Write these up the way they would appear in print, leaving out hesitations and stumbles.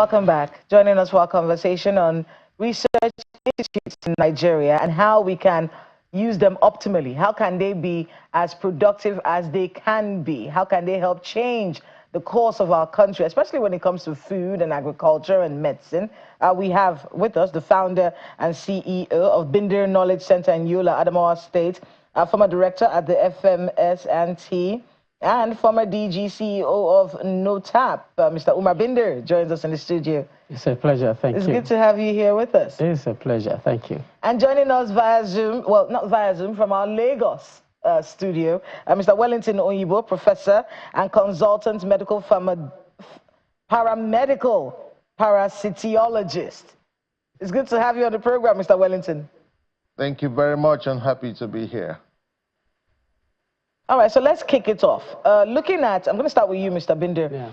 Welcome back. Joining us for our conversation on research institutes in Nigeria and how we can use them optimally. How can they be as productive as they can be? How can they help change the course of our country, especially when it comes to food and agriculture and medicine? We have with us the founder and CEO of Binder Knowledge Center in Yola, Adamawa State, former director at the FMS&T, and former DG CEO of NOTAP, Mr. Umar Binder, joins us in the studio. It's a pleasure, thank you. It's good to have you here with us. It's a pleasure, thank you. And joining us via Zoom, well, not via Zoom, from our Lagos studio, Mr. Wellington Oyibo, professor and consultant medical paramedical parasitologist. It's good to have you on the program, Mr. Wellington. Thank you very much. I'm happy to be here. All right, so let's kick it off. Looking at, I'm going to start with you, Mr. Binder. Yeah.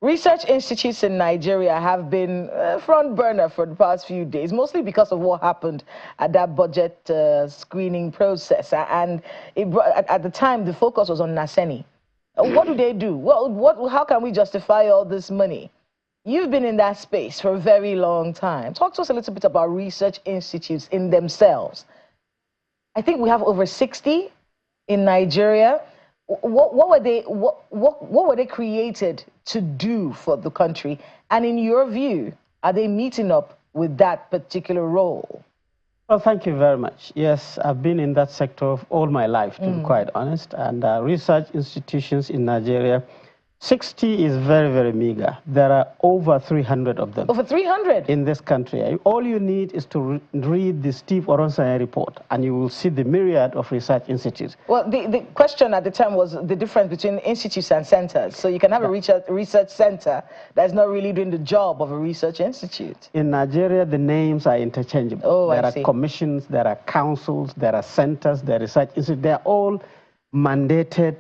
Research institutes in Nigeria have been front burner for the past few days, mostly because of what happened at that budget screening process. And at the time, the focus was on Naseni. What do they do? Well, how can we justify all this money? You've been in that space for a very long time. Talk to us a little bit about research institutes in themselves. I think we have over 60 in Nigeria. What were they created to do for the country? And in your view, are they meeting up with that particular role? Well, thank you very much. Yes, I've been in that sector all my life, to be quite honest. And research institutions in Nigeria, 60 is very, very meager. There are over 300 of them. Over 300? In this country. All you need is to read the Steve Oronsanya report, and you will see the myriad of research institutes. Well, the question at the time was the difference between institutes and centers. So you can have a research center that's not really doing the job of a research institute. In Nigeria, the names are interchangeable. Oh, there are commissions, there are councils, there are centers, there are research institutes. They're all mandated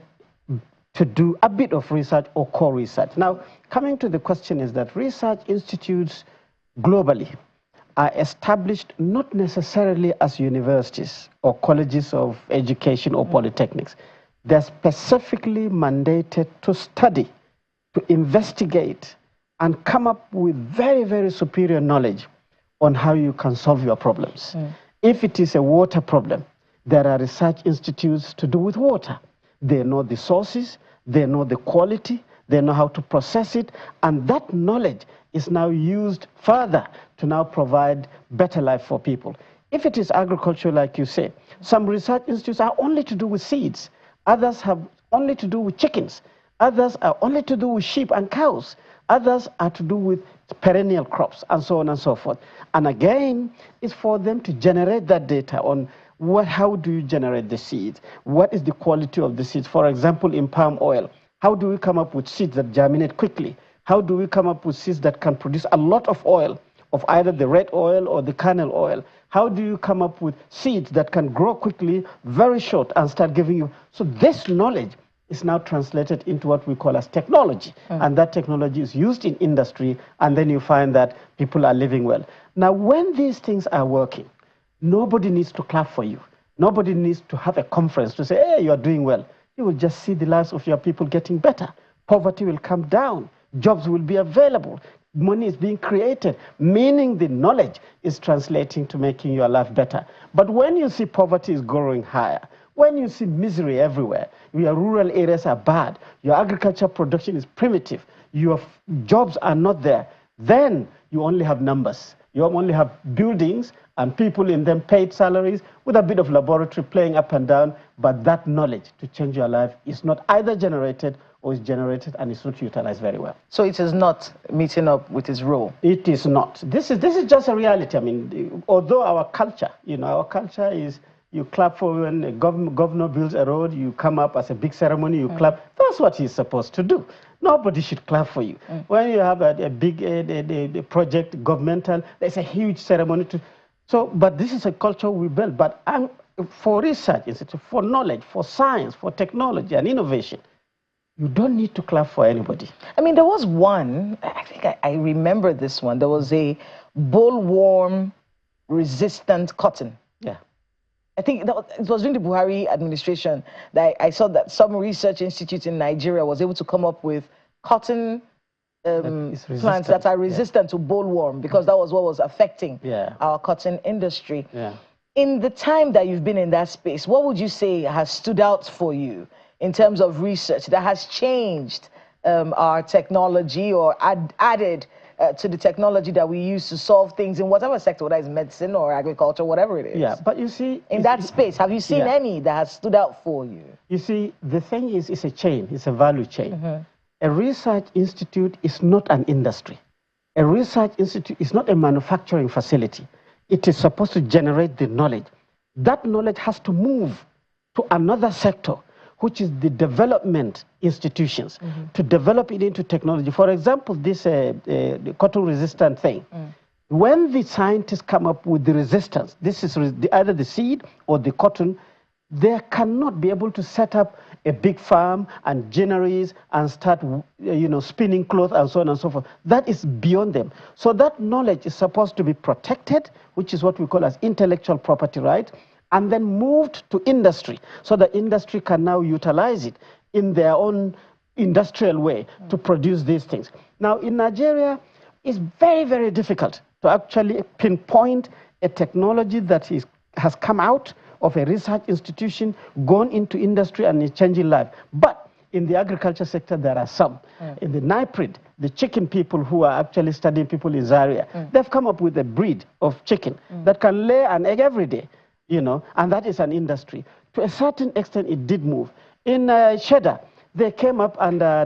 to do a bit of research or core research. Now, coming to the question is that research institutes globally are established not necessarily as universities or colleges of education or polytechnics. They're specifically mandated to study, to investigate, and come up with very, very superior knowledge on how you can solve your problems. If it is a water problem, there are research institutes to do with water. They know the sources, they know the quality, they know how to process it, and that knowledge is now used further to now provide better life for people. If it is agriculture, like you say, some research institutes are only to do with seeds, others have only to do with chickens, others are only to do with sheep and cows, others are to do with perennial crops, and so on and so forth. And again, it's for them to generate that data on how do you generate the seeds? What is the quality of the seeds? For example, in palm oil, how do we come up with seeds that germinate quickly? How do we come up with seeds that can produce a lot of oil, of either the red oil or the kernel oil? How do you come up with seeds that can grow quickly, very short, and start giving you? So this knowledge is now translated into what we call as technology. And that technology is used in industry, and then you find that people are living well. Now, when these things are working, nobody needs to clap for you. Nobody needs to have a conference to say, hey, you're doing well. You will just see the lives of your people getting better. Poverty will come down. Jobs will be available. Money is being created, meaning the knowledge is translating to making your life better. But when you see poverty is growing higher, when you see misery everywhere, your rural areas are bad, your agriculture production is primitive, your jobs are not there, then you only have numbers. You only have buildings and people in them paid salaries with a bit of laboratory playing up and down, but that knowledge to change your life is not either generated or is generated and is not utilized very well. So it is not meeting up with its role? It is not. This is just a reality. I mean, although our culture, our culture is you clap for when a governor builds a road, you come up as a big ceremony, you clap. That's what he's supposed to do. Nobody should clap for you. When you have a big project, governmental, there's a huge ceremony. But this is a culture we build. But for research, for knowledge, for science, for technology and innovation, you don't need to clap for anybody. I mean, there was one, I think I remember this one. There was a bollworm resistant cotton. Yeah. I think it was during the Buhari administration that I saw that some research institute in Nigeria was able to come up with cotton plants that are resistant to bollworm, because that was what was affecting our cotton industry. In the time that you've been in that space, what would you say has stood out for you in terms of research that has changed our technology or added to the technology that we use to solve things in whatever sector, whether it's medicine or agriculture, whatever it is? Yeah, but you see... In that space, have you seen any that has stood out for you? You see, the thing is, it's a chain, it's a value chain. A research institute is not an industry. A research institute is not a manufacturing facility. It is supposed to generate the knowledge. That knowledge has to move to another sector, which is the development institutions, to develop it into technology. For example, this cotton-resistant thing. When the scientists come up with the resistance, this is either the seed or the cotton, they cannot be able to set up a big farm and granaries and start, spinning cloth and so on and so forth. That is beyond them. So that knowledge is supposed to be protected, which is what we call as intellectual property right, and then moved to industry, so the industry can now utilize it in their own industrial way to produce these things. Now, in Nigeria, it's very, very difficult to actually pinpoint a technology that has come out of a research institution, gone into industry, and is changing life. But in the agriculture sector, there are some. In the NIPRID, the chicken people who are actually studying people in Zaria, they've come up with a breed of chicken that can lay an egg every day, and that is an industry. To a certain extent, it did move. In Cheddar, they came up under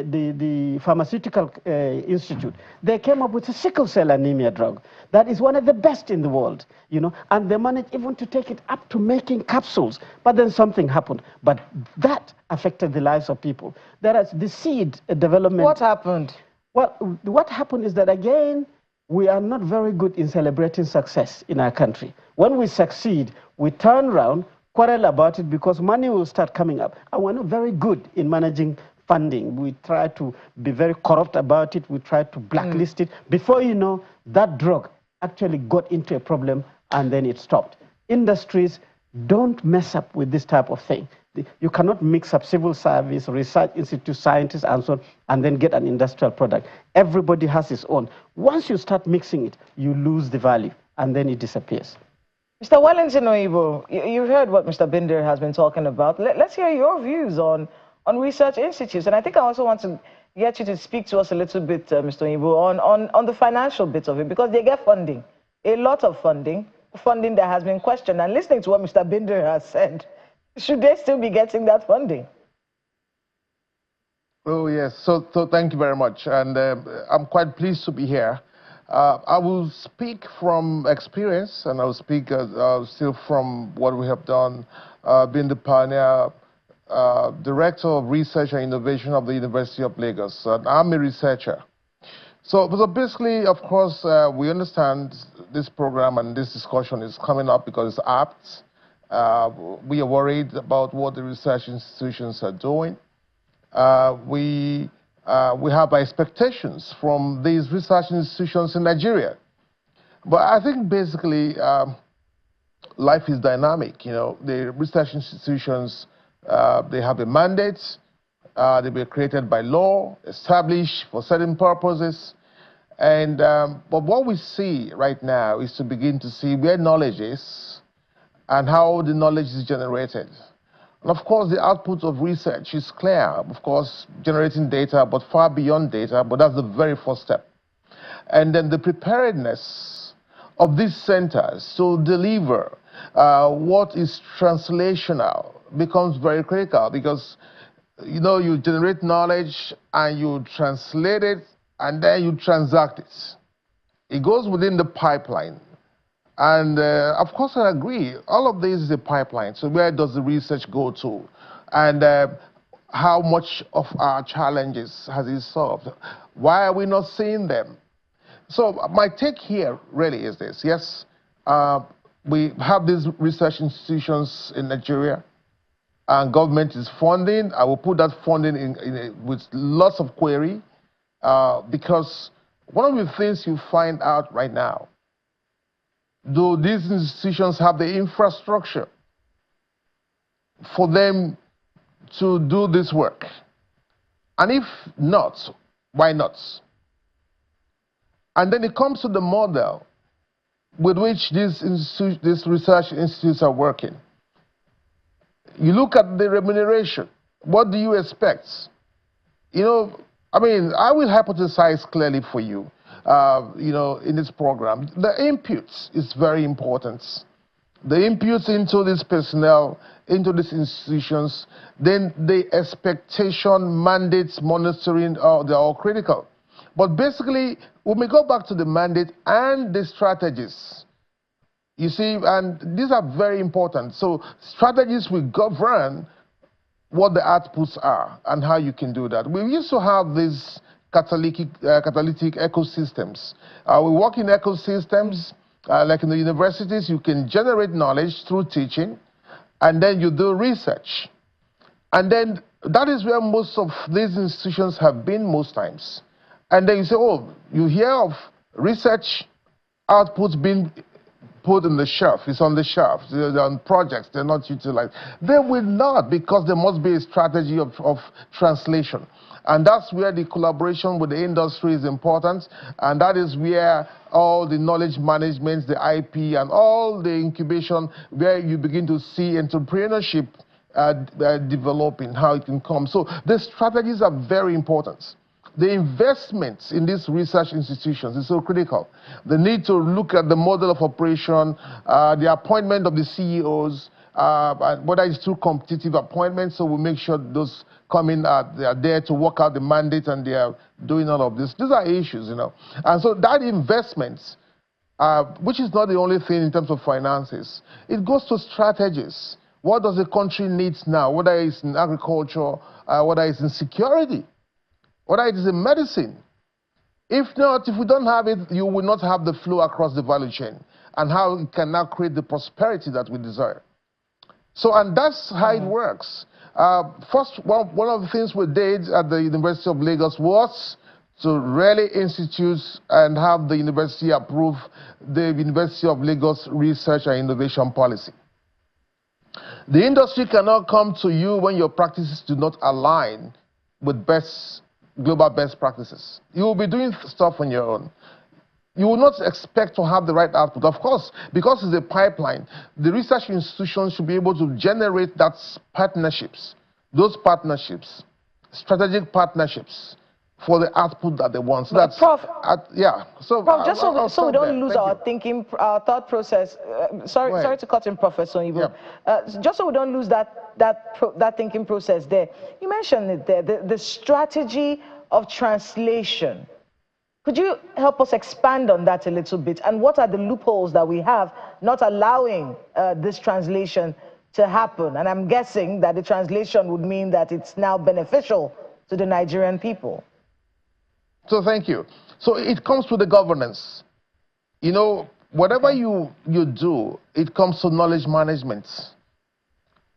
the Pharmaceutical Institute. They came up with a sickle cell anemia drug that is one of the best in the world, and they managed even to take it up to making capsules. But then something happened. But that affected the lives of people. Whereas the seed development... What happened? Well, what happened is that, again, we are not very good in celebrating success in our country. When we succeed, we turn around, quarrel about it because money will start coming up. And we're not very good in managing funding. We try to be very corrupt about it. We try to blacklist it. Before you know, that drug actually got into a problem and then it stopped. Industries don't mess up with this type of thing. You cannot mix up civil service, research institute, scientists, and so on, and then get an industrial product. Everybody has his own. Once you start mixing it, you lose the value, and then it disappears. Mr. Wellington Oyibo, you've heard what Mr. Binder has been talking about. Let's hear your views on research institutes. And I think I also want to get you to speak to us a little bit, Mr. Oyibo, on the financial bit of it, because they get funding, a lot of funding that has been questioned. And listening to what Mr. Binder has said, should they still be getting that funding? Oh, yes. So thank you very much. And I'm quite pleased to be here. I will speak from experience, and I will speak still from what we have done, being the pioneer director of research and innovation of the University of Lagos. And I'm a researcher. So basically, of course, we understand this program and this discussion is coming up because it's apt. We are worried about what the research institutions are doing. We have expectations from these research institutions in Nigeria. But I think basically life is dynamic. The research institutions, they have a mandate. They were created by law, established for certain purposes. And but what we see right now is to begin to see where knowledge is and how the knowledge is generated. And of course, the output of research is clear. Of course, generating data, but far beyond data, but that's the very first step. And then the preparedness of these centers to deliver what is translational becomes very critical because, you generate knowledge and you translate it and then you transact it. It goes within the pipeline. And of course, I agree. All of this is a pipeline. So where does the research go to? And how much of our challenges has it solved? Why are we not seeing them? So my take here really is this. Yes, we have these research institutions in Nigeria, and government is funding. I will put that funding with lots of query, because one of the things you find out right now, do these institutions have the infrastructure for them to do this work? And if not, why not? And then it comes to the model with which these research institutes are working. You look at the remuneration. What do you expect? You know, I mean, I will hypothesize clearly for you, you know, in this program. The inputs is very important. The inputs into this personnel, into these institutions, then the expectation, mandates, monitoring, they're all critical. But basically, when we go back to the mandate and the strategies, you see, and these are very important. So strategies will govern what the outputs are and how you can do that. We used to have these catalytic ecosystems. We work in ecosystems, like in the universities, you can generate knowledge through teaching, and then you do research. And then that is where most of these institutions have been most times. And then you say, oh, you hear of research outputs being put on the shelf. It's on the shelf. They're on projects. They're not utilized. They will not, because there must be a strategy of translation. And that's where the collaboration with the industry is important. And that is where all the knowledge management, the IP, and all the incubation, where you begin to see entrepreneurship developing, how it can come. So the strategies are very important. The investments in these research institutions is so critical. The need to look at the model of operation, the appointment of the CEOs, whether it's through competitive appointments, so we make sure those come in, they are there to work out the mandate and they are doing all of this. These are issues, you know. And so that investment, which is not the only thing in terms of finances, it goes to strategies. What does the country need now, whether it's in agriculture, whether it's in security, whether it is in medicine. If not, if we don't have it, you will not have the flow across the value chain and how it can now create the prosperity that we desire. So, and that's how it works. First, one of the things we did at the University of Lagos was to really institute and have the university approve the University of Lagos Research and Innovation Policy. The industry cannot come to you when your practices do not align with global best practices. You will be doing stuff on your own. You will not expect to have the right output. Of course, because it's a pipeline, the research institutions should be able to generate that partnerships, those partnerships, strategic partnerships for the output that they want. So that's, Prof, yeah. So, Prof, just so we don't lose our thinking, our thought process. Sorry to cut in, Professor Ibo. Yeah. Just so we don't lose that thinking process there. You mentioned it there, the strategy of translation. Could you help us expand on that a little bit? And what are the loopholes that we have not allowing this translation to happen? And I'm guessing that the translation would mean that it's now beneficial to the Nigerian people. So thank you. So it comes to the governance. You know, whatever you do, it comes to knowledge management.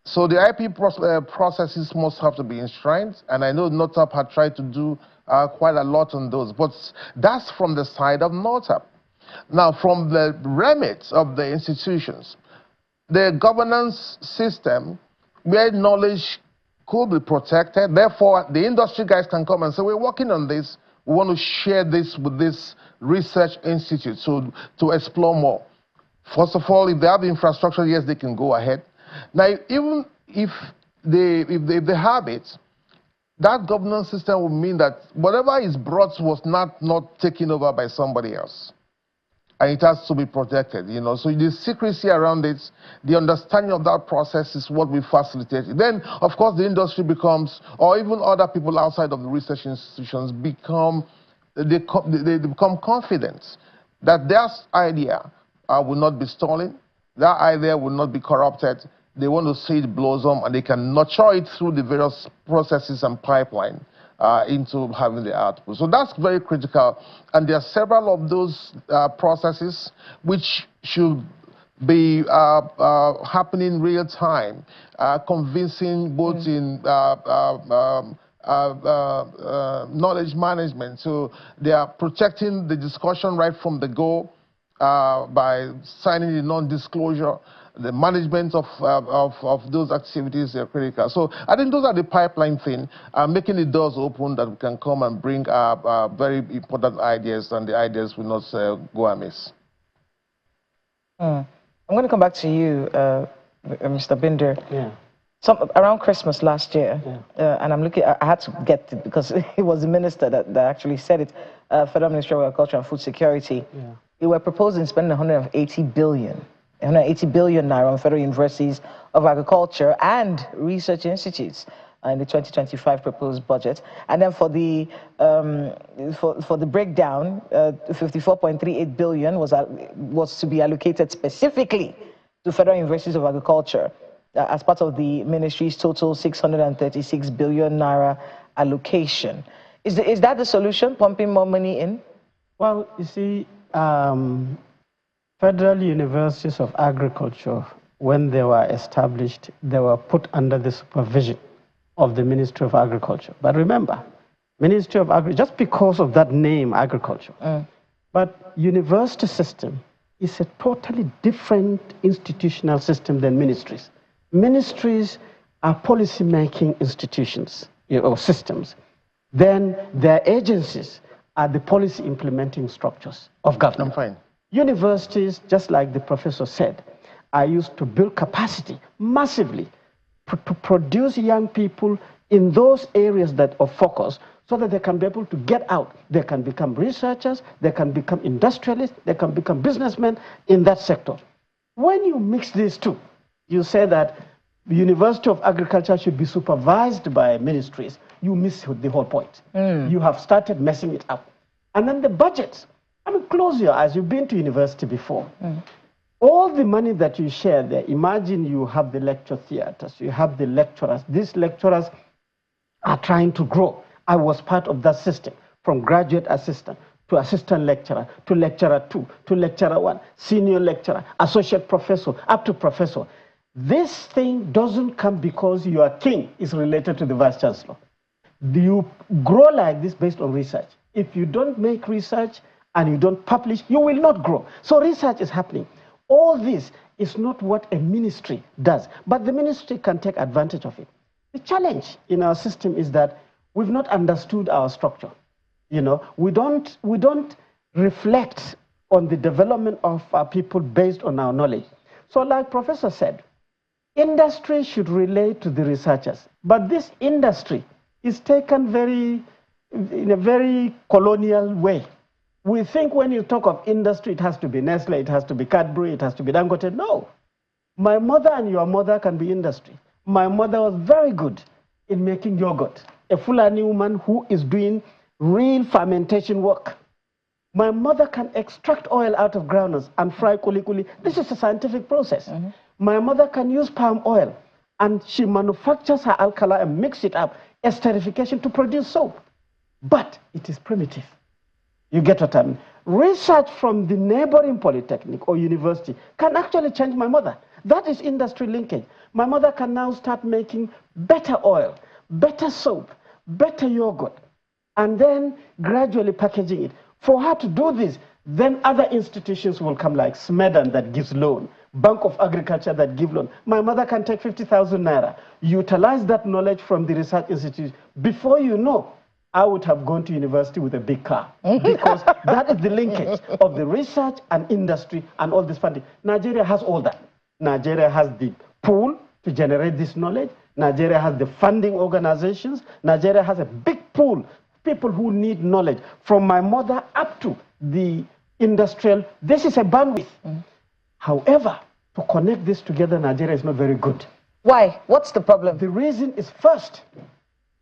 So the IP processes must have to be enshrined, and I know NOTAP had tried to do quite a lot on those, but that's from the side of NOTAP. Now, from the remit of the institutions, the governance system where knowledge could be protected, therefore the industry guys can come and say, we're working on this, we want to share this with this research institute to explore more. First of all, if they have the infrastructure, yes, they can go ahead. Now, even if they have it, that governance system will mean that whatever is brought was not taken over by somebody else. And it has to be protected, you know. So the secrecy around it, the understanding of that process is what we facilitate. Then, of course, the industry becomes, or even other people outside of the research institutions become confident that their idea will not be stolen, their idea will not be corrupted. They want to see it blossom, and they can nurture it through the various processes and pipeline into having the output. So that's very critical. And there are several of those processes which should be happening real time, convincing both in knowledge management. So they are protecting the discussion right from the go. by signing the non-disclosure. The management of those activities are critical. So I think those are the pipeline thing, making the doors open that we can come and bring very important ideas, and the ideas will not go amiss. I'm going to come back to you, Mr. Binder. Yeah. Around Christmas last year, yeah. and I'm looking, I had to get it because it was the minister that actually said it, Federal Ministry of Agriculture and Food Security. Yeah. They were proposing spending 180 billion naira on federal universities of agriculture and research institutes in the 2025 proposed budget. And then for the breakdown, 54.38 billion was to be allocated specifically to federal universities of agriculture as part of the ministry's total 636 billion naira allocation. Is that the solution, pumping more money in? Well, you see, federal universities of agriculture, when they were established, they were put under the supervision of the Ministry of Agriculture. But remember, Ministry of Agriculture, just because of that name, agriculture, but university system is a totally different institutional system than ministries. Ministries are policy-making institutions or systems. Then their agencies are the policy-implementing structures of government. I'm fine. Universities, just like the professor said, are used to build capacity massively to produce young people in those areas that of focus so that they can be able to get out. They can become researchers, they can become industrialists, they can become businessmen in that sector. When you mix these two, you say that the University of Agriculture should be supervised by ministries, you miss the whole point. You have started messing it up. And then the budgets. I mean, close your eyes. You've been to university before. All the money that you share there, imagine you have the lecture theaters, you have the lecturers. These lecturers are trying to grow. I was part of that system, from graduate assistant to assistant lecturer, to lecturer 2, to lecturer 1, senior lecturer, associate professor, up to professor. This thing doesn't come because your king is related to the vice chancellor. You grow like this based on research. If you don't make research and you don't publish, you will not grow. So research is happening. All this is not what a ministry does, but the ministry can take advantage of it. The challenge in our system is that we've not understood our structure. You know, we don't reflect on the development of our people based on our knowledge. So like Professor said, industry should relate to the researchers, but this industry is taken in a very colonial way. We think when you talk of industry, it has to be Nestle, it has to be Cadbury, it has to be Dangote. No. My mother and your mother can be industry. My mother was very good in making yogurt. A Fulani woman who is doing real fermentation work. My mother can extract oil out of groundnuts and fry kuli-kuli. This is a scientific process. My mother can use palm oil, and she manufactures her alkali and mix it up, esterification to produce soap. But it is primitive. You get what I mean? Research from the neighboring polytechnic or university can actually change my mother. That is industry linkage. My mother can now start making better oil, better soap, better yogurt, and then gradually packaging it. For her to do this, then other institutions will come like Smedan that gives loan, Bank of Agriculture that give loan. My mother can take 50,000 naira, utilize that knowledge from the research institute. Before you know, I would have gone to university with a big car because that is the linkage of the research and industry and all this funding. Nigeria has all that. Nigeria has the pool to generate this knowledge. Nigeria has the funding organizations. Nigeria has a big pool, people who need knowledge. From my mother up to the industrial, this is a bandwidth. However, to connect this together, Nigeria is not very good. Why? What's the problem? The reason is, first,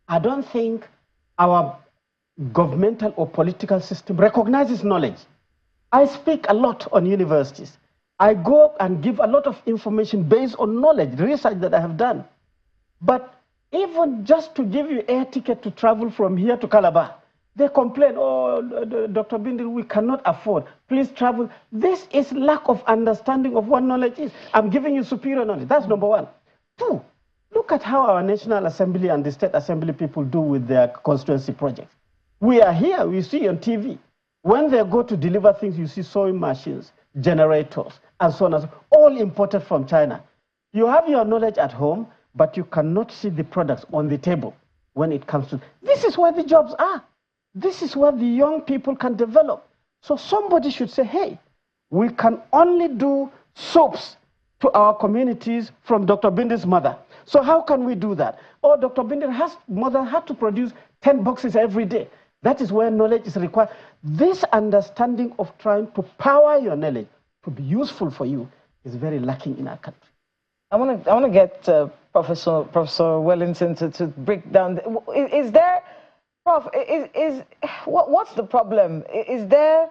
I don't think our governmental or political system recognizes knowledge. I speak a lot on universities. I go and give a lot of information based on knowledge, research that I have done. But even just to give you air ticket to travel from here to Calabar, they complain, oh, Dr. Bindi, we cannot afford. Please travel. This is lack of understanding of what knowledge is. I'm giving you superior knowledge. That's number one. Two, look at how our National Assembly and the State Assembly people do with their constituency projects. We are here, we see on TV. When they go to deliver things, you see sewing machines, generators, and so on, all imported from China. You have your knowledge at home, but you cannot see the products on the table when it comes to. This is where the jobs are. This is where the young people can develop. So somebody should say, hey, we can only do soaps to our communities from Dr. Bindi's mother. So how can we do that? Or Dr. Bindi's mother had to produce 10 boxes every day. That is where knowledge is required. This understanding of trying to power your knowledge to be useful for you is very lacking in our country. I want to get Professor Wellington to break down. Is there, Prof? What's the problem? Is there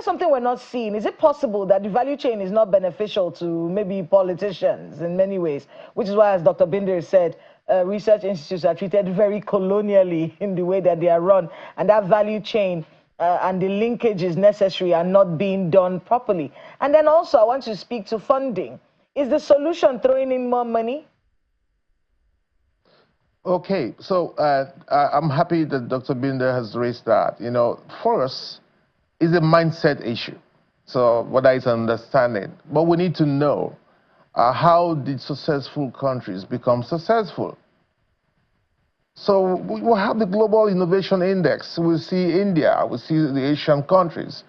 something we're not seeing? Is it possible that the value chain is not beneficial to maybe politicians in many ways? Which is why, as Dr. Binder said, research institutes are treated very colonially in the way that they are run, and that value chain and the linkages necessary are not being done properly. And then also, I want to speak to funding. Is the solution throwing in more money? Okay, so I'm happy that Dr. Binder has raised that. You know, for us, it's a mindset issue. So whether it's understanding, but we need to know how did successful countries become successful. So we will have the Global Innovation Index. We see India, we see the Asian countries,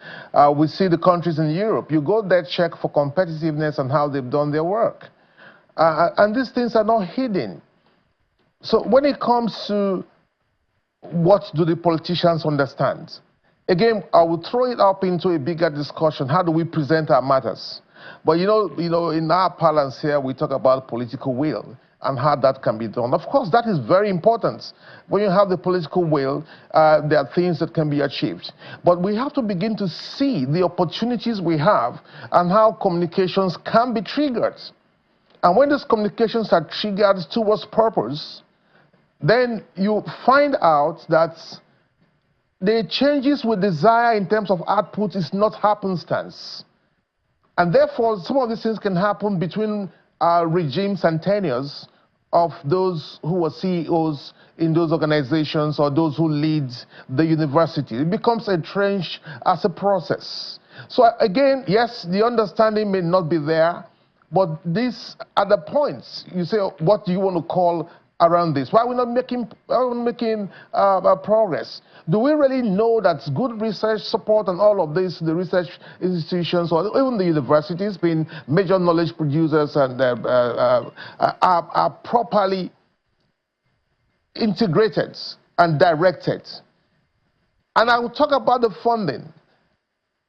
we see the countries in Europe. You go there, check for competitiveness and how they've done their work. And these things are not hidden. So when it comes to what do the politicians understand, again, I will throw it up into a bigger discussion. How do we present our matters? But you know, in our parlance here, we talk about political will and how that can be done. Of course, that is very important. When you have the political will, there are things that can be achieved. But we have to begin to see the opportunities we have and how communications can be triggered. And when those communications are triggered towards purpose, then you find out that the changes we desire in terms of output is not happenstance. And therefore, some of these things can happen between regimes and tenures of those who were CEOs in those organizations or those who lead the university. It becomes entrenched as a process. So again, yes, the understanding may not be there, but these are the points. You say, what do you want to call around this? Why are we not making progress? Do we really know that good research support and all of this, the research institutions or even the universities being major knowledge producers and are properly integrated and directed? And I will talk about the funding.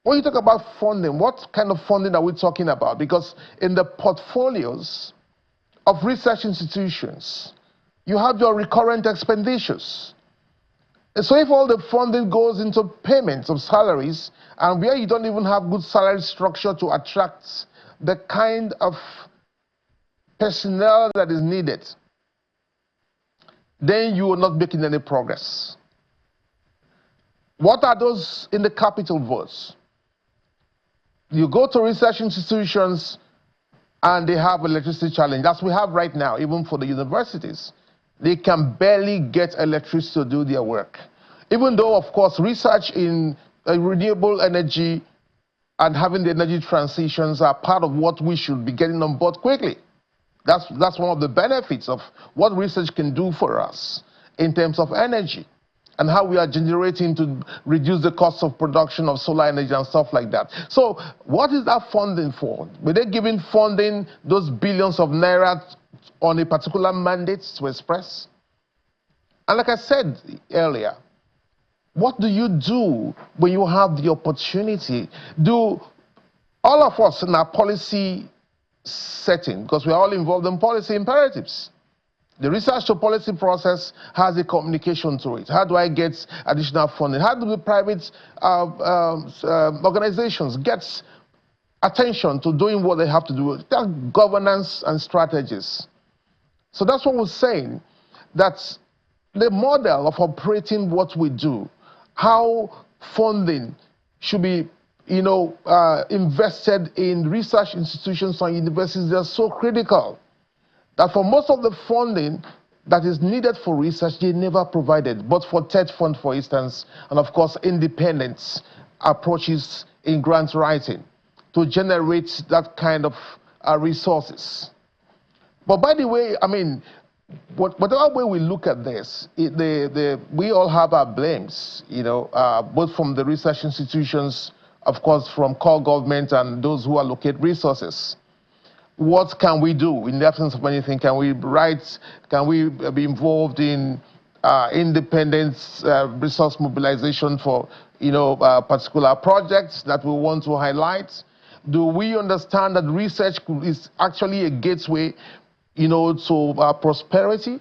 When you talk about funding, what kind of funding are we talking about? Because in the portfolios of research institutions, you have your recurrent expenditures. And so if all the funding goes into payments of salaries, and where you don't even have good salary structure to attract the kind of personnel that is needed, then you are not making any progress. What are those in the capital votes? You go to research institutions and they have electricity challenge, as we have right now, even for the universities. They can barely get electricity to do their work. Even though, of course, research in renewable energy and having the energy transitions are part of what we should be getting on board quickly. That's one of the benefits of what research can do for us in terms of energy and how we are generating to reduce the cost of production of solar energy and stuff like that. So what is that funding for? Were they giving funding, those billions of naira, on a particular mandate to express? And like I said earlier, what do you do when you have the opportunity? Do all of us in our policy setting, because we're all involved in policy imperatives, the research to policy process has a communication to it. How do I get additional funding? How do the private organizations get attention to doing what they have to do? That governance and strategies. So that's what we're saying, that the model of operating what we do, how funding should be, invested in research institutions and universities, are so critical that for most of the funding that is needed for research, they never provided, but for TED Fund, for instance, and of course, independent approaches in grant writing to generate that kind of resources. But by the way, I mean, whatever way we look at this, we all have our blames, you know, both from the research institutions, of course, from core government and those who allocate resources. What can we do in the absence of anything? Can we write? Can we be involved in independent resource mobilization for, you know, particular projects that we want to highlight? Do we understand that research is actually a gateway, you know, to prosperity?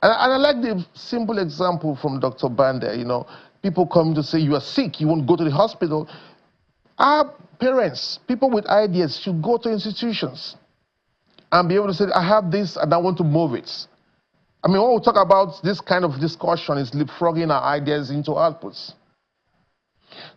And I like the simple example from Dr. Bande, you know, people come to say you are sick, you won't go to the hospital. Our parents, people with ideas should go to institutions and be able to say, I have this and I want to move it. I mean, when we talk about this kind of discussion, is leapfrogging our ideas into outputs.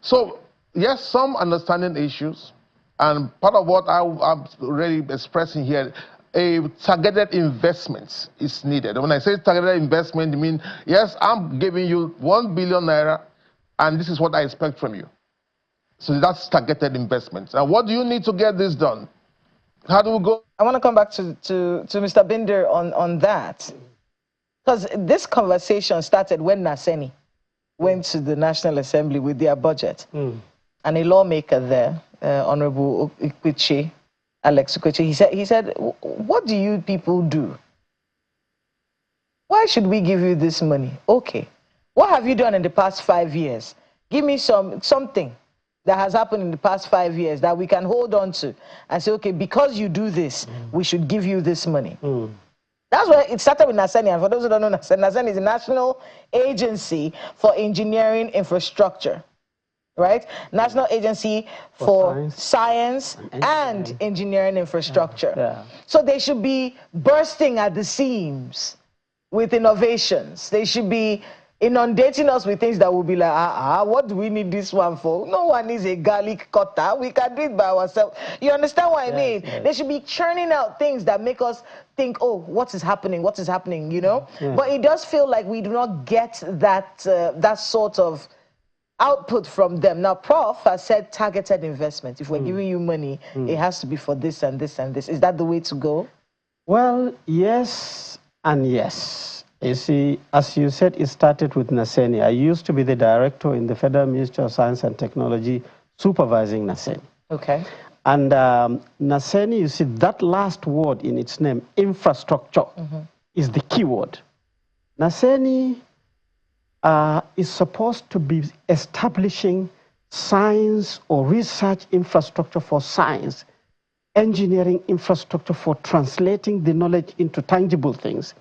So, yes, some understanding issues, and part of what I'm really expressing here, a targeted investment is needed. When I say targeted investment, I mean, yes, I'm giving you 1 billion naira, and this is what I expect from you. So that's targeted investment. And what do you need to get this done? How do we go? I want to come back to Mr. Binder on that. Because this conversation started when Naseni went to the National Assembly with their budget. And a lawmaker there, Honorable Ikwiche, Alex Ikwiche, he said, what do you people do? Why should we give you this money? Okay. What have you done in the past 5 years? Give me something that has happened in the past 5 years that we can hold on to and say, okay, because you do this, we should give you this money. That's where it started with Naseni. And for those who don't know, Naseni is a national agency for engineering infrastructure, right? National Agency for Science and Engineering Infrastructure. Yeah. So they should be bursting at the seams with innovations. They should be inundating us with things that will be like, what do we need this one for? No one needs a garlic cutter. We can do it by ourselves. You understand what I mean? Yes. They should be churning out things that make us think, oh, what is happening? What is happening, you know? Yeah. But it does feel like we do not get that, that sort of output from them. Now, Prof has said targeted investment. If we're giving you money, it has to be for this and this and this. Is that the way to go? Well, yes and yes. You see, as you said, it started with Naseni. I used to be the director in the Federal Ministry of Science and Technology supervising Naseni. Okay. And Naseni, you see, that last word in its name, infrastructure, is the key word. Naseni is supposed to be establishing science or research infrastructure for science, engineering infrastructure for translating the knowledge into tangible things.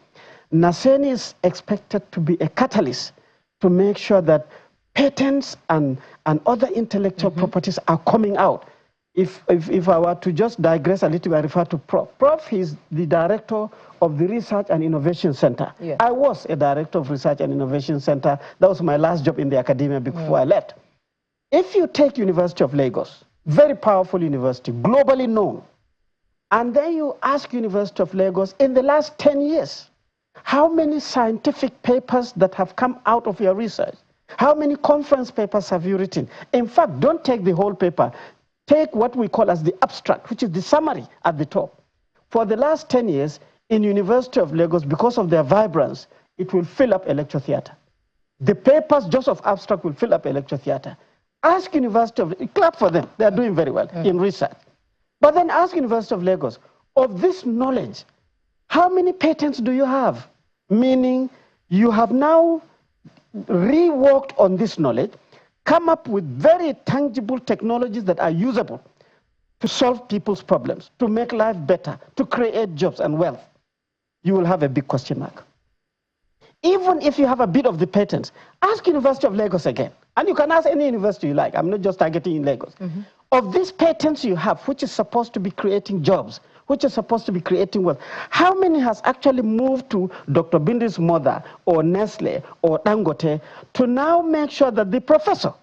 Naseni is expected to be a catalyst to make sure that patents and other intellectual properties are coming out. If I were to just digress a little bit, I refer to Prof. Prof is the director of the Research and Innovation Center. Yeah. I was a director of Research and Innovation Center. That was my last job in the academia before I left. If you take University of Lagos, very powerful university, globally known, and then you ask University of Lagos, in the last 10 years, how many scientific papers that have come out of your research? How many conference papers have you written? In fact, don't take the whole paper. Take what we call as the abstract, which is the summary at the top. For the last 10 years, in University of Lagos, because of their vibrance, it will fill up a lecture theater. The papers just of abstract will fill up a lecture theater. Ask University of Lagos, clap for them, they're doing very well in research. But then ask University of Lagos, of this knowledge, how many patents do you have? Meaning, you have now reworked on this knowledge, come up with very tangible technologies that are usable to solve people's problems, to make life better, to create jobs and wealth. You will have a big question mark. Even if you have a bit of the patents, ask University of Lagos again. And you can ask any university you like. I'm not just targeting in Lagos. Of these patents you have, which is supposed to be creating jobs, which is supposed to be creating wealth, how many has actually moved to Dr. Bindi's mother or Nestle or Dangote to now make sure that the professor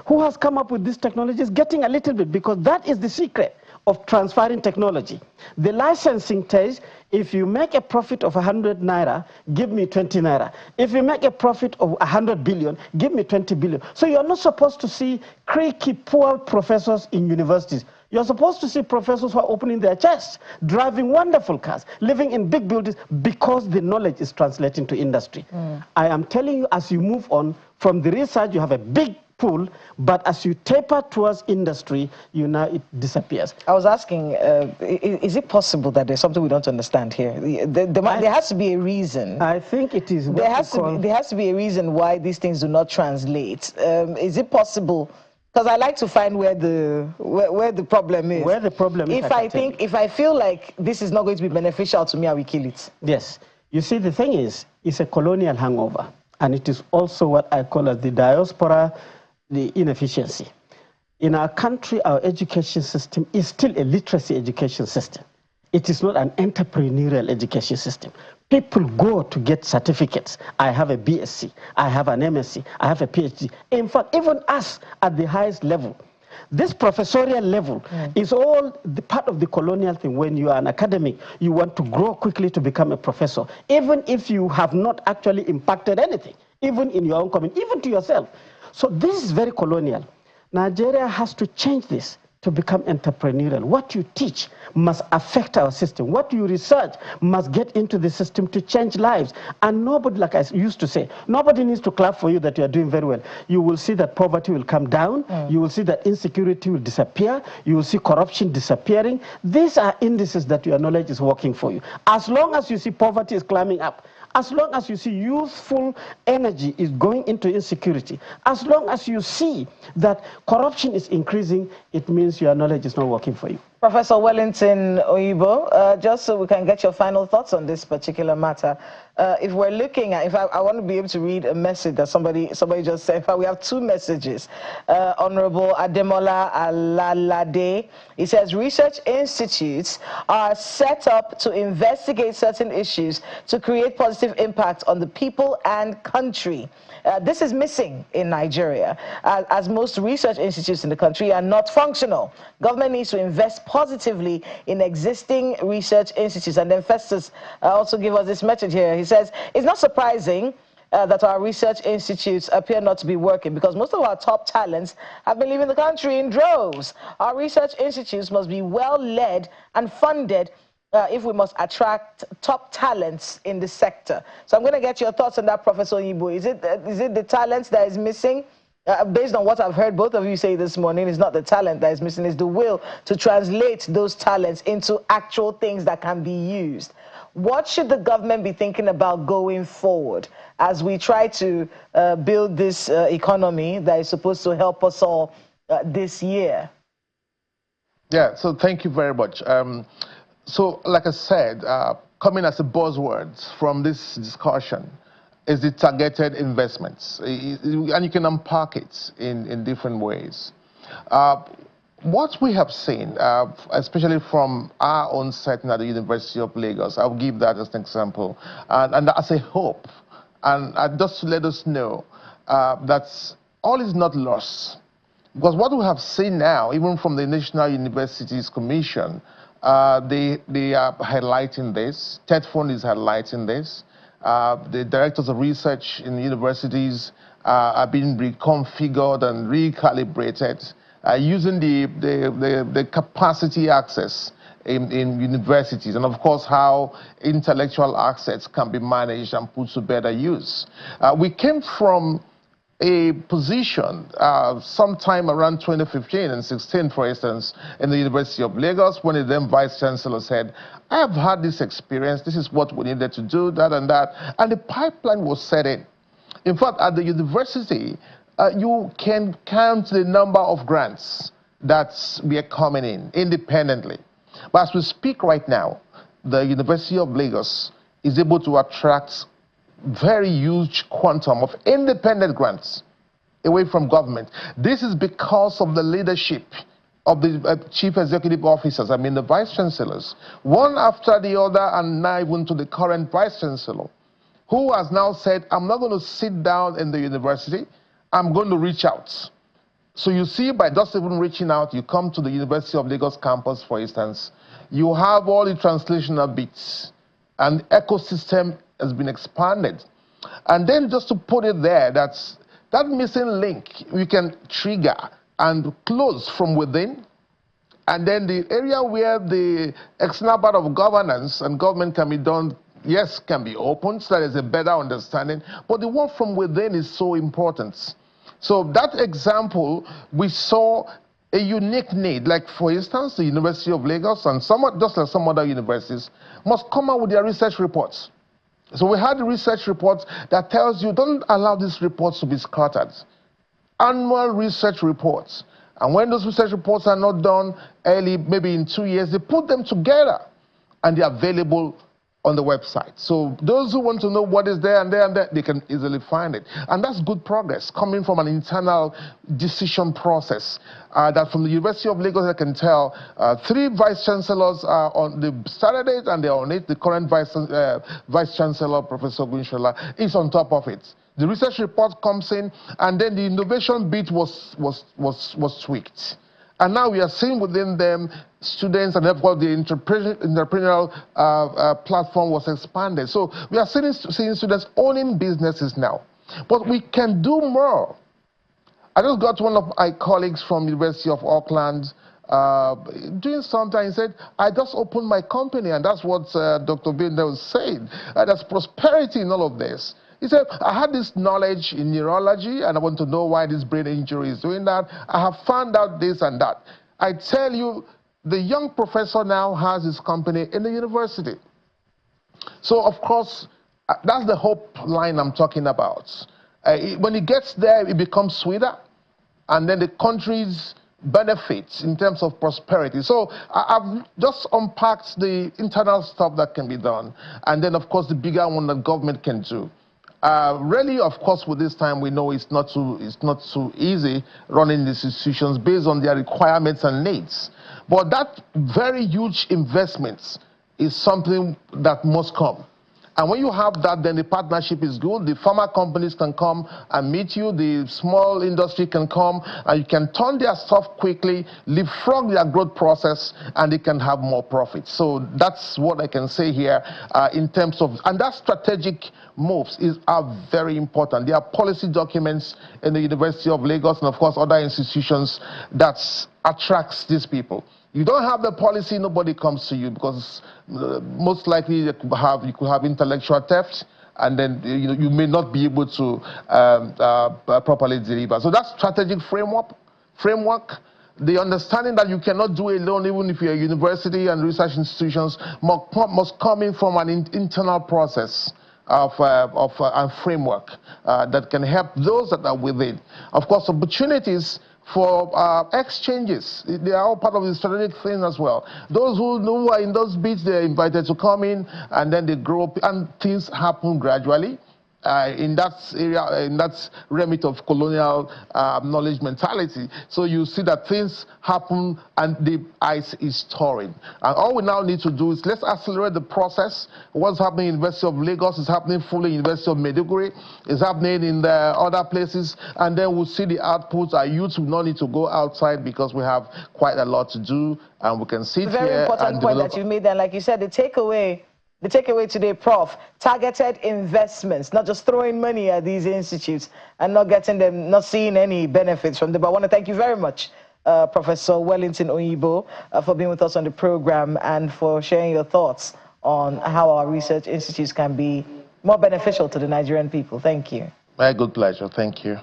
who has come up with this technology is getting a little bit, because that is the secret of transferring technology. The licensing says, if you make a profit of 100 naira, give me 20 naira. If you make a profit of 100 billion, give me 20 billion. So you're not supposed to see creaky, poor professors in universities. You're supposed to see professors who are opening their chests, driving wonderful cars, living in big buildings, because the knowledge is translating to industry. I am telling you, as you move on from the research, you have a big pool, but as you taper towards industry, it disappears. I was asking, is it possible that there's something we don't understand here? There has to be a reason. I think it is. There has to be a reason why these things do not translate. Is it possible? Because I like to find where the problem is. Where the problem is. If I feel like this is not going to be beneficial to me, I will kill it. Yes. You see, the thing is, it's a colonial hangover, and it is also what I call as the diaspora, the inefficiency. In our country, our education system is still a literacy education system. It is not an entrepreneurial education system. People go to get certificates. I have a BSc, I have an MSc, I have a PhD. In fact, even us at the highest level, this professorial level is all the part of the colonial thing. When you are an academic, you want to grow quickly to become a professor, even if you have not actually impacted anything, even in your own community, even to yourself. So this is very colonial. Nigeria has to change this to become entrepreneurial. What you teach must affect our system. What you research must get into the system to change lives. And nobody, like I used to say, nobody needs to clap for you that you are doing very well. You will see that poverty will come down. You will see that insecurity will disappear. You will see corruption disappearing. These are indices that your knowledge is working for you. As long as you see poverty is climbing up, as long as you see youthful energy is going into insecurity, as long as you see that corruption is increasing, it means your knowledge is not working for you. Professor Wellington Oyibo, just so we can get your final thoughts on this particular matter, if we're looking at, I want to be able to read a message that somebody just said. In fact, we have two messages. Honorable Ademola Alalade, he says, research institutes are set up to investigate certain issues to create positive impact on the people and country. This is missing in Nigeria, as most research institutes in the country are not functional. Government needs to invest positively in existing research institutes. And then Festus also gave us this message here. He says, it's not surprising that our research institutes appear not to be working, because most of our top talents have been leaving the country in droves. Our research institutes must be well led and funded if we must attract top talents in the sector. So I'm going to get your thoughts on that, Professor Oyibo. Is it the talents that is missing? Based on what I've heard both of you say this morning, it's not the talent that is missing, it's the will to translate those talents into actual things that can be used. What should the government be thinking about going forward as we try to build this economy that is supposed to help us all this year? Yeah, so thank you very much. So, like I said, coming as a buzzword from this discussion is the targeted investments. And you can unpack it in different ways. What we have seen, especially from our own setting at the University of Lagos, I'll give that as an example, and as a hope, and just to let us know that all is not lost. Because what we have seen now, even from the National Universities Commission, they are highlighting this. TEDFund is highlighting this. The directors of research in universities are being reconfigured and recalibrated using the capacity access in universities, and of course how intellectual assets can be managed and put to better use. We came from a position sometime around 2015 and 16, for instance, in the University of Lagos, when the then Vice Chancellor said, I have had this experience, this is what we needed to do, that and that, and the pipeline was set in. In fact, at the university, you can count the number of grants that we are coming in independently. But as we speak right now, the University of Lagos is able to attract very huge quantum of independent grants away from government. This is because of the leadership of the chief executive officers, I mean the vice chancellors, one after the other, and now even to the current vice chancellor, who has now said, I'm not going to sit down in the university, I'm going to reach out. So you see, by just even reaching out, you come to the University of Lagos campus, for instance, you have all the translational bits, and the ecosystem has been expanded. And then just to put it there, that missing link we can trigger and close from within And then the area where the external part of governance and government can be done, yes, can be opened, so there's a better understanding. But the one from within is so important. So that example, we saw a unique need, like for instance, the University of Lagos and just like some other universities, must come out with their research reports. So we had research reports that tells you, don't allow these reports to be scattered. Annual research reports. And when those research reports are not done early, maybe in 2 years, they put them together and they're available on the website. So those who want to know what is there and there, they can easily find it. And that's good progress coming from an internal decision process. That from the University of Lagos, I can tell 3 vice chancellors are on the Saturday and they're on it. The current vice chancellor, Professor Gunshola, is on top of it. The research report comes in, and then the innovation bit was tweaked. And now we are seeing within them students, and therefore the entrepreneurial platform was expanded. So we are seeing students owning businesses now. But we can do more. I just got one of my colleagues from University of Auckland doing something. He said, I just opened my company, and that's what Dr. Binder was saying. There's prosperity in all of this. He said, I had this knowledge in neurology, and I want to know why this brain injury is doing that. I have found out this and that. I tell you, the young professor now has his company in the university. So, of course, that's the hope line I'm talking about. When it gets there, it becomes sweeter, and then the country's benefits in terms of prosperity. So I've just unpacked the internal stuff that can be done, and then, of course, the bigger one that government can do. Really, of course, with this time, we know it's not too easy running these institutions based on their requirements and needs. But that very huge investment is something that must come. And when you have that, then the partnership is good. The pharma companies can come and meet you. The small industry can come, and you can turn their stuff quickly, leapfrog their growth process, and they can have more profits. So that's what I can say here in terms of, and that strategic moves are very important. There are policy documents in the University of Lagos and, of course, other institutions that attracts these people. You don't have the policy, nobody comes to you, because most likely you could have intellectual theft, and then you may not be able to properly deliver. So that strategic framework, the understanding that you cannot do alone, even if you're a university and research institutions, must come in from an internal process of a framework that can help those that are within. Of course, opportunities for exchanges, they are all part of the strategic thing as well. Those who are in those bits, they're invited to come in, and then they grow up, and things happen gradually. In that area, in that remit of colonial knowledge mentality. So you see that things happen and the ice is thawing. And all we now need to do is let's accelerate the process. What's happening in University of Lagos is happening fully in University of Maiduguri, is happening in the other places, and then we'll see the outputs. Our youth will not need to go outside because we have quite a lot to do, and we can sit here. Very important point that you made there. Like you said, the takeaway today, Prof, targeted investments, not just throwing money at these institutes and not getting them, not seeing any benefits from them. But I want to thank you very much, Professor Wellington Oyibo, for being with us on the program and for sharing your thoughts on how our research institutes can be more beneficial to the Nigerian people. Thank you. My good pleasure. Thank you.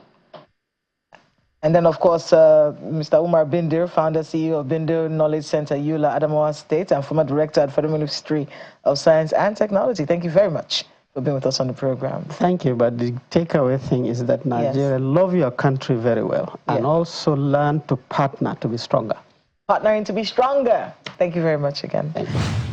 And then, of course, Mr. Umar Bindir, founder, CEO of Bindir Knowledge Center, Yola, Adamawa State, and former director at Federal Ministry of Science and Technology. Thank you very much for being with us on the program. Thank you, but the takeaway thing is that Nigeria, love your country very well, and also learn to partner to be stronger. Partnering to be stronger. Thank you very much again. Thank you.